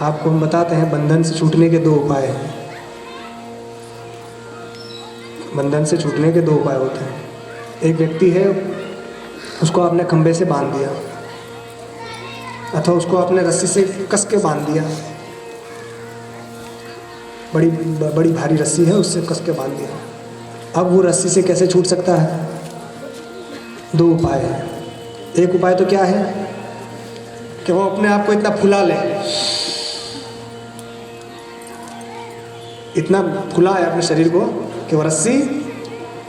आपको हम बताते हैं बंधन से छूटने के 2 उपाय हैं। बंधन से छूटने के 2 उपाय होते हैं। एक व्यक्ति है, उसको आपने खंभे से बांध दिया अथवा उसको आपने रस्सी से कस के बांध दिया, बड़ी बड़ी भारी रस्सी है, उससे कस के बांध दिया। अब वो रस्सी से कैसे छूट सकता है? 2 उपाय हैं। एक उपाय तो क्या है कि वो अपने आप को इतना फुला ले, इतना फुला है अपने शरीर को कि वो रस्सी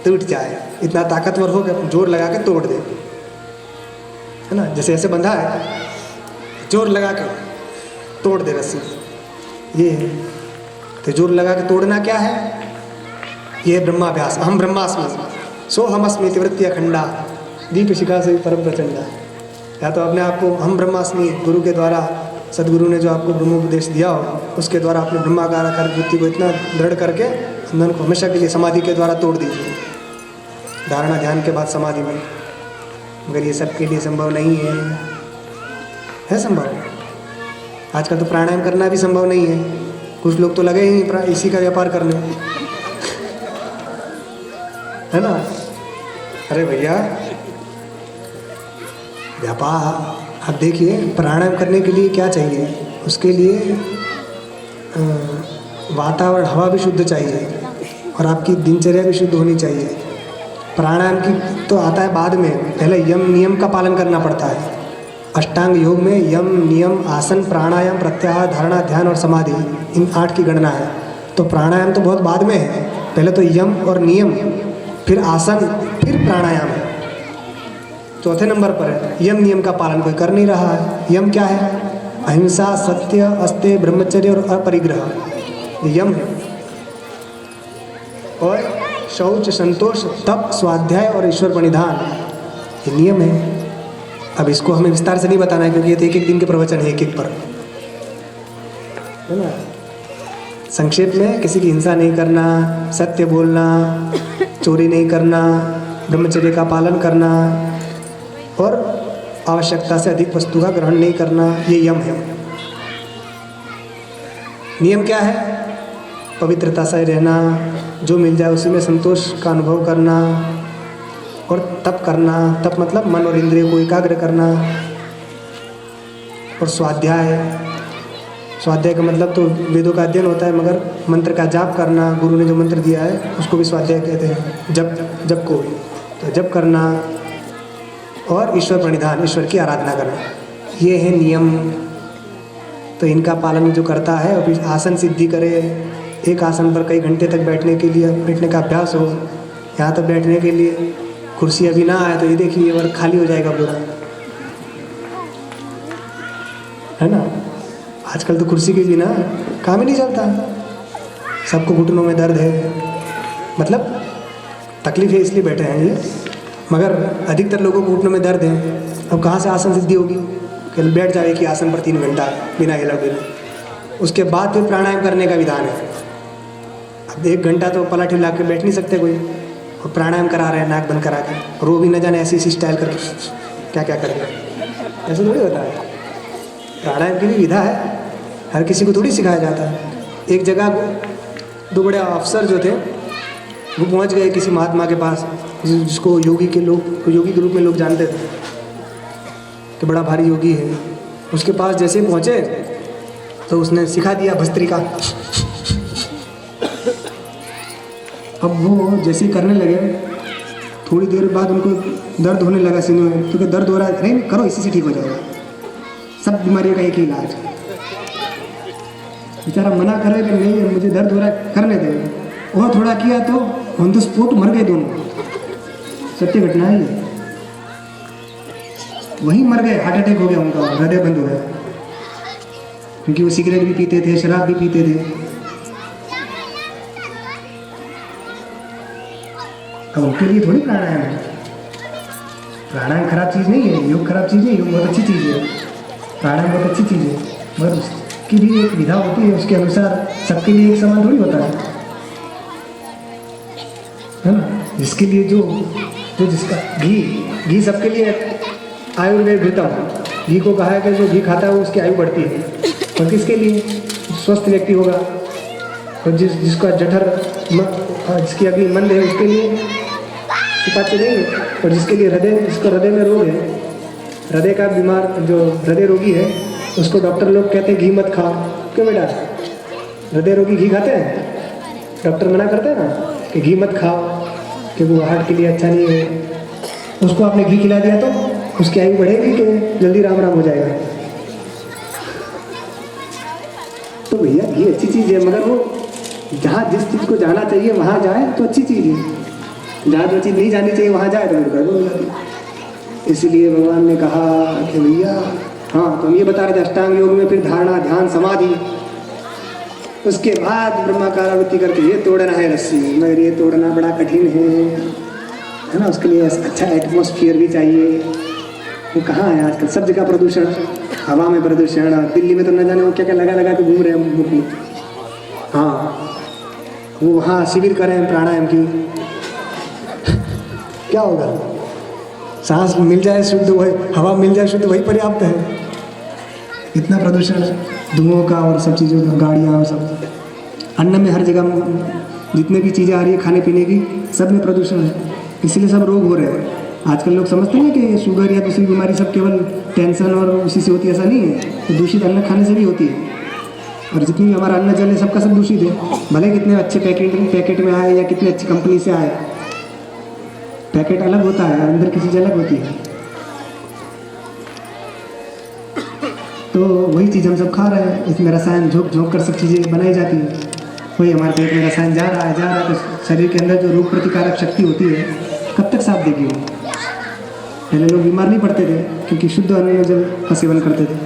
टूट जाए, इतना ताकतवर हो कि जोर लगा के तोड़ दे, है ना। जैसे ऐसे बंधा है, जोर लगा के तोड़ दे रस्सी, ये है। तो जोर लगा के तोड़ना क्या है? ये ब्रह्माभ्यास। हम ब्रह्मास्मि सो हम अस्मि वृत्ति अखंडा दीप शिखा से परम प्रचंडा। या तो अपने आप को हम ब्रह्मास्मि, गुरु के द्वारा, सदगुरु ने जो आपको ब्रह्मोपदेश दिया हो उसके द्वारा अपने ब्रह्माकार आकार वृत्ति को इतना दृढ़ करके बंधन को हमेशा के लिए समाधि के द्वारा तोड़ दीजिए। धारणा ध्यान के बाद समाधि में। मगर ये सबके लिए संभव नहीं है संभव? आजकल तो प्राणायाम करना भी संभव नहीं है। कुछ लोग तो लगे ही इसी का व्यापार करने, है ना। अरे भैया, व्यापार आप देखिए, प्राणायाम करने के लिए क्या चाहिए? उसके लिए वातावरण, हवा भी शुद्ध चाहिए और आपकी दिनचर्या भी शुद्ध होनी चाहिए। प्राणायाम की तो आता है बाद में, पहले यम नियम का पालन करना पड़ता है। अष्टांग योग में यम नियम आसन प्राणायाम प्रत्याहार धारणा ध्यान और समाधि, इन 8 की गणना है। तो प्राणायाम तो बहुत बाद में है, पहले तो यम और नियम, फिर आसन, फिर प्राणायाम है। चौथे नंबर पर है यम नियम का पालन कोई कर नहीं रहा है। यम क्या है? अहिंसा, सत्य, अस्तेय, ब्रह्मचर्य और अपरिग्रह, ये यम है। और शौच, संतोष, तप, स्वाध्याय और ईश्वर प्रणिधान, ये नियम है। अब इसको हमें विस्तार से नहीं बताना है क्योंकि ये तो एक दिन के प्रवचन है, एक पर, है ना। संक्षेप में किसी की हिंसा नहीं करना, सत्य बोलना, चोरी नहीं करना, ब्रह्मचर्य का पालन करना और आवश्यकता से अधिक वस्तु का ग्रहण नहीं करना, ये यम है। नियम क्या है? पवित्रता से रहना, जो मिल जाए उसी में संतोष का अनुभव करना और तप करना। तप मतलब मन और इंद्रियों को एकाग्र करना। और स्वाध्याय, स्वाध्याय का मतलब तो वेदों का अध्ययन होता है, मगर मंत्र का जाप करना, गुरु ने जो मंत्र दिया है उसको भी स्वाध्याय कहते हैं। जप को तो जप करना और ईश्वर प्रणिधान, ईश्वर की आराधना करना, ये है नियम। तो इनका पालन जो करता है, और आसन सिद्धि करे, एक आसन पर कई घंटे तक बैठने का अभ्यास हो। यहाँ तक बैठने के लिए कुर्सी अभी ना आए तो ये देखिए, ये वर्ग खाली हो जाएगा पूरा, है ना। आजकल तो कुर्सी के बिना काम ही नहीं चलता, सबको घुटनों में दर्द है, मतलब तकलीफ है इसलिए बैठे हैं ये, मगर अधिकतर लोगों को घुटनों में दर्द है। अब कहाँ से आसन सिद्धि होगी? कि बैठ जाए कि आसन पर 3 घंटा बिना हिला डुले, उसके बाद फिर प्राणायाम करने का विधान है। अब 1 घंटा तो पलट हिला के बैठ नहीं सकते कोई, और प्राणायाम करा रहे हैं नाक बंद करा के, और वो भी न जाने ऐसी स्टाइल करके क्या क्या करेंगे, ऐसे थोड़ी होता है। प्राणायाम की भी विधा है, हर किसी को थोड़ी सिखाया जाता है। एक जगह 2 बड़े अफसर जो थे वो पहुंच गए किसी महात्मा के पास, जिसको योगी के रूप में लोग जानते थे कि बड़ा भारी योगी है। उसके पास जैसे पहुँचे तो उसने सिखा दिया भस्त्रिका। अब वो जैसे ही करने लगे, थोड़ी देर बाद उनको दर्द होने लगा सीने में, क्योंकि दर्द हो रहा है। नहीं करो, इसी से ठीक हो जाएगा, सब बीमारियों का एक ही इलाज। बेचारा मना कर रहे कि नहीं मुझे दर्द हो रहा है, करने दे। और थोड़ा किया तो ऑन द स्पॉट मर गए दोनों, सत्य घटना है ये। वहीं मर गए, हार्ट अटैक हो गया उनका, हृदय बंद हो गया, क्योंकि वो सिगरेट भी पीते थे, शराब भी पीते थे। अब उनके लिए थोड़ी प्राणायाम है। प्राणायाम खराब चीज़ नहीं है, योग खराब चीज़ नहीं है, योग बहुत अच्छी चीज़ है, प्राणायाम बहुत अच्छी चीज़ है, मगर उसकी भी एक विधा होती है, उसके अनुसार सबके लिए एक समान थोड़ी होता है ना। जिसके लिए जो जिसका घी सबके लिए आयुर्वेद घृतम, घी को कहा है कि जो घी खाता है वो उसकी आयु बढ़ती है। और किसके लिए? स्वस्थ व्यक्ति होगा, और जिसका जठर जिसकी अग्नि मंद है उसके लिए सिफात के देंगे, और जिसके लिए जिसको हृदय में रोग है, हृदय का बीमार जो हृदय रोगी है उसको डॉक्टर लोग कहते हैं घी मत खाओ। क्यों बेटा? हृदय रोगी घी खाते हैं? डॉक्टर मना करते हैं ना कि घी मत खाओ क्योंकि वो हार्ट के लिए अच्छा नहीं है। उसको आपने घी खिला दिया तो उसकी आयु बढ़ेगी कि जल्दी राम राम हो जाएगा? तो भैया घी अच्छी चीज़ है, मगर वो जहाँ जिस चीज़ को जाना चाहिए वहाँ जाए तो अच्छी चीज़ है, जहाँ जो चीज़ नहीं जानी चाहिए वहाँ जाए तो गड़बड़ हो जाती है। इसलिए भगवान ने कहा कि भैया हाँ, तो हम ये बता रहे थे अष्टांग योग में फिर धारणा, ध्यान, समाधि, उसके बाद ब्रह्माकार आवृत्ति करके ये तोड़ना है रस्सी, मगर ये तोड़ना बड़ा कठिन है ना। उसके लिए अच्छा एटमॉस्फेयर भी चाहिए। वो कहाँ है आजकल? सब जगह प्रदूषण, हवा में प्रदूषण, दिल्ली में तो न जाने वो क्या क्या लगा लगा के घूम रहे हैं मुख में। हाँ, वो वहाँ शिविर कर रहे हैं प्राणायाम की। क्या होगा? सांस मिल जाए शुद्ध, वही हवा मिल जाए शुद्ध, वही पर्याप्त है। इतना प्रदूषण धुओं का और सब चीज़ों का, गाड़ियाँ और सब, अन्न में हर जगह जितने भी चीज़ें आ रही है खाने पीने की, सब में प्रदूषण है, इसीलिए सब रोग हो रहे हैं। आजकल लोग समझते हैं कि शुगर या दूसरी बीमारी सब केवल टेंशन और उसी से होती है, ऐसा नहीं है। तो दूषित अन्न खाने से भी होती है, और जितनी भी हमारा अन्न जल है सबका सब दूषित है। भले कितने अच्छे पैकेट में आए या कितने अच्छी कंपनी से आए, पैकेट अलग होता है, अंदर की चीज़ अलग होती है। तो वही चीज़ हम सब खा रहे हैं, इसमें रसायन झोंक झोंक कर सब चीज़ें बनाई जाती हैं। वही हमारे पेट में रसायन जा रहा है, तो शरीर के अंदर जो रोग प्रतिकारक शक्ति होती है कब तक साथ देगी वो? पहले लोग बीमार नहीं पड़ते थे क्योंकि शुद्ध अन्न जल का सेवन करते थे।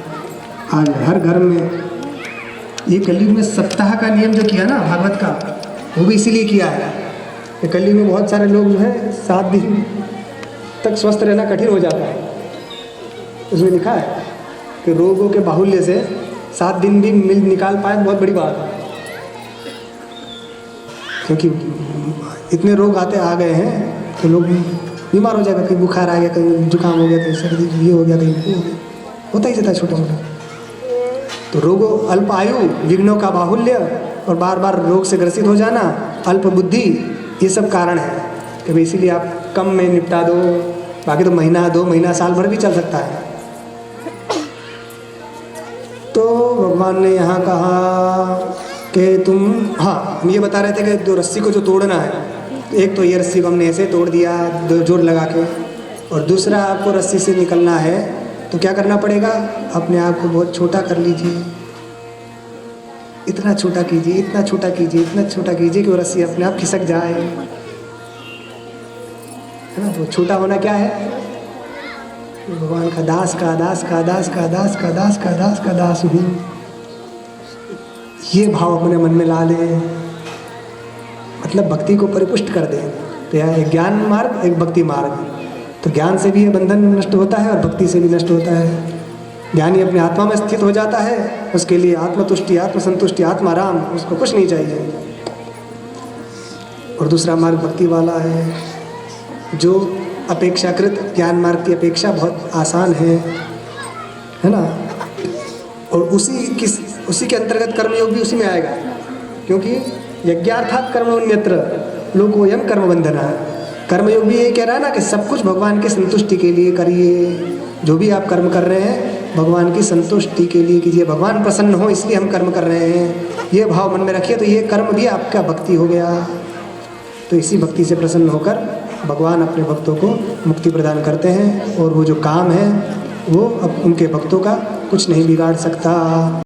आज हर घर में, ये कलयुग में सप्ताह का नियम जो किया ना भागवत का, वो भी इसीलिए किया है। ये कलयुग में बहुत सारे लोग जो है 7 दिन तक स्वस्थ रहना कठिन हो जाता है। उसमें लिखा है कि रोगों के बाहुल्य से 7 दिन भी मिल निकाल पाए, बहुत बड़ी बात है। क्योंकि इतने रोग आ गए हैं तो लोग बीमार हो जाएगा, कहीं बुखार आ गया, कहीं जुकाम हो गया, कहीं सर्दी ये हो गया, कहीं वो होता ही जाता है छोटा मोटा। तो रोगों, अल्प आयु, विघ्नों का बाहुल्य और बार बार रोग से ग्रसित हो जाना, अल्प बुद्धि, ये सब कारण है कि भाई इसीलिए आप कम में निपटा दो। बाकी तो महीना 2 महीना साल भर भी चल सकता है। तो भगवान ने यहाँ कहा कि तुम, हाँ, हम ये बता रहे थे कि जो रस्सी को जो तोड़ना है, एक तो ये रस्सी को हमने ऐसे तोड़ दिया जोर लगा के, और दूसरा आपको रस्सी से निकलना है तो क्या करना पड़ेगा? अपने आप को बहुत छोटा कर लीजिए, इतना छोटा कीजिए, इतना छोटा कीजिए, इतना छोटा कीजिए कि वो रस्सी अपने आप खिसक जाए, है ना। तो छोटा होना क्या है? भगवान का दास का दास का दास का दास का दास का दास का दास हूँ, ये भाव अपने मन में ला लें, मतलब भक्ति को परिपुष्ट कर दें। तो यह एक ज्ञान मार्ग, एक भक्ति मार्ग। तो ज्ञान से भी ये बंधन नष्ट होता है और भक्ति से भी नष्ट होता है। ज्ञानी अपनी आत्मा में स्थित हो जाता है, उसके लिए आत्मतुष्टि, आत्मसंतुष्टि, आत्माराम, उसको कुछ नहीं चाहिए। और दूसरा मार्ग भक्ति वाला है, जो अपेक्षाकृत ज्ञान मार्ग की अपेक्षा बहुत आसान है ना। और उसी के अंतर्गत कर्मयोग भी उसी में आएगा, क्योंकि यज्ञार्थात् कर्मण्यत्र लोकोऽयं कर्मबन्धनः। कर्मयोग भी ये कह रहा है ना कि सब कुछ भगवान की संतुष्टि के लिए करिए। जो भी आप कर्म कर रहे हैं भगवान की संतुष्टि के लिए कीजिए, भगवान प्रसन्न हो इसलिए हम कर्म कर रहे हैं, ये भाव मन में रखिए। तो ये कर्म भी आपका भक्ति हो गया। तो इसी भक्ति से प्रसन्न होकर भगवान अपने भक्तों को मुक्ति प्रदान करते हैं, और वो जो काम है वो अब उनके भक्तों का कुछ नहीं बिगाड़ सकता।